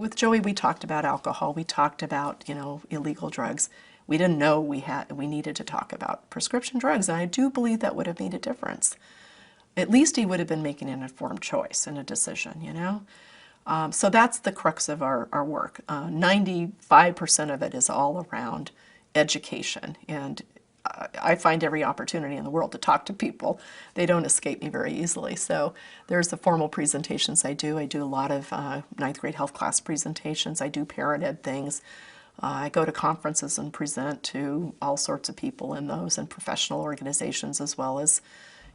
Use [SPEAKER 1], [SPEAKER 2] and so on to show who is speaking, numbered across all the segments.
[SPEAKER 1] With Joey, we talked about alcohol. We talked about, illegal drugs. We didn't know we needed to talk about prescription drugs, and I do believe that would have made a difference. At least he would have been making an informed choice and a decision, So that's the crux of our work. 95% of it is all around education, and I find every opportunity in the world to talk to people. They don't escape me very easily. So there's the formal presentations I do. I do a lot of ninth grade health class presentations. I do parent ed things. I go to conferences and present to all sorts of people in those, and professional organizations, as well as,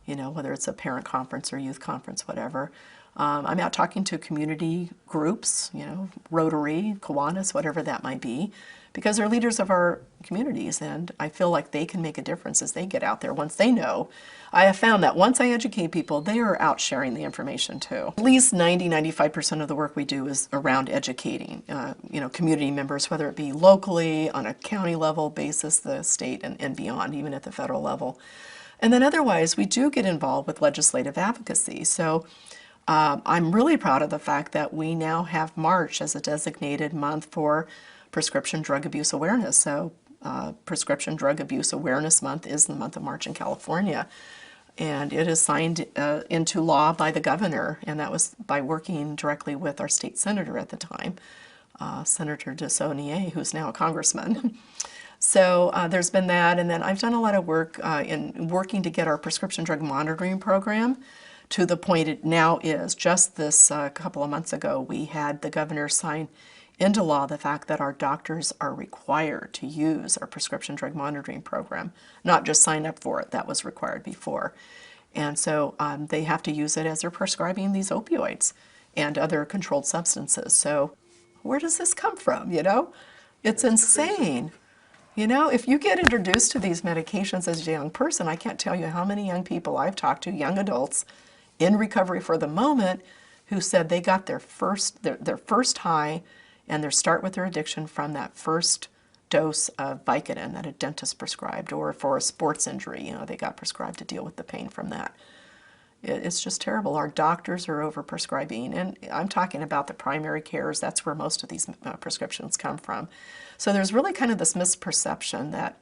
[SPEAKER 1] whether it's a parent conference or youth conference, whatever. I'm out talking to community groups, Rotary, Kiwanis, whatever that might be, because they're leaders of our communities, and I feel like they can make a difference as they get out there once they know. I have found that once I educate people, they are out sharing the information too. At least 90–95% of the work we do is around educating, community members, whether it be locally, on a county level basis, the state, and beyond, even at the federal level. And then otherwise, we do get involved with legislative advocacy. So I'm really proud of the fact that we now have March as a designated month for prescription drug abuse awareness. So Prescription Drug Abuse Awareness Month is the month of March in California. And it is signed into law by the governor, and that was by working directly with our state senator at the time, Senator DeSaulnier, who's now a congressman. So there's been that, and then I've done a lot of work in working to get our prescription drug monitoring program to the point it now is. Just this couple of months ago, we had the governor sign into law the fact that our doctors are required to use our prescription drug monitoring program, not just sign up for it. That was required before. And so they have to use it as they're prescribing these opioids and other controlled substances. So where does this come from, It's insane. If you get introduced to these medications as a young person, I can't tell you how many young people I've talked to, young adults in recovery for the moment, who said they got their first high and their start with their addiction from that first dose of Vicodin that a dentist prescribed, or for a sports injury, they got prescribed to deal with the pain from that. It's just terrible. Our doctors are overprescribing, and I'm talking about the primary cares. That's where most of these prescriptions come from. So there's really kind of this misperception that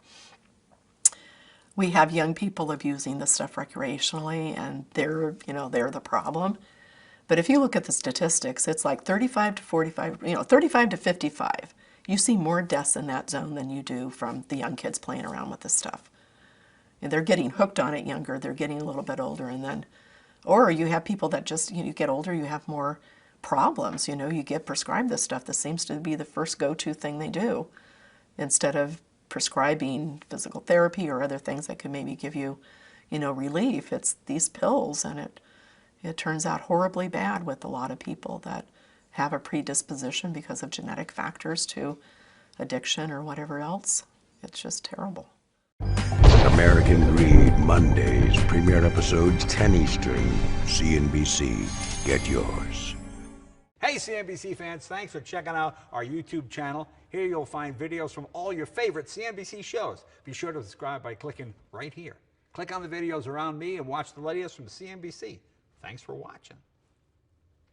[SPEAKER 1] we have young people abusing this stuff recreationally, and they're the problem. But if you look at the statistics, it's like 35 to 45, 35 to 55. You see more deaths in that zone than you do from the young kids playing around with this stuff. And they're getting hooked on it younger, they're getting a little bit older, and then, or you have people that just, you get older, you have more problems, you get prescribed this stuff. This seems to be the first go-to thing they do, instead of prescribing physical therapy or other things that could maybe give you, relief. It's these pills, and it turns out horribly bad with a lot of people that have a predisposition because of genetic factors to addiction or whatever else. It's just terrible.
[SPEAKER 2] American Greed, Mondays, premiere episodes 10 Eastern, CNBC. Get yours.
[SPEAKER 3] Hey CNBC fans, thanks for checking out our YouTube channel. Here you'll find videos from all your favorite CNBC shows. Be sure to subscribe by clicking right here. Click on the videos around me and watch the latest from CNBC. Thanks for watching.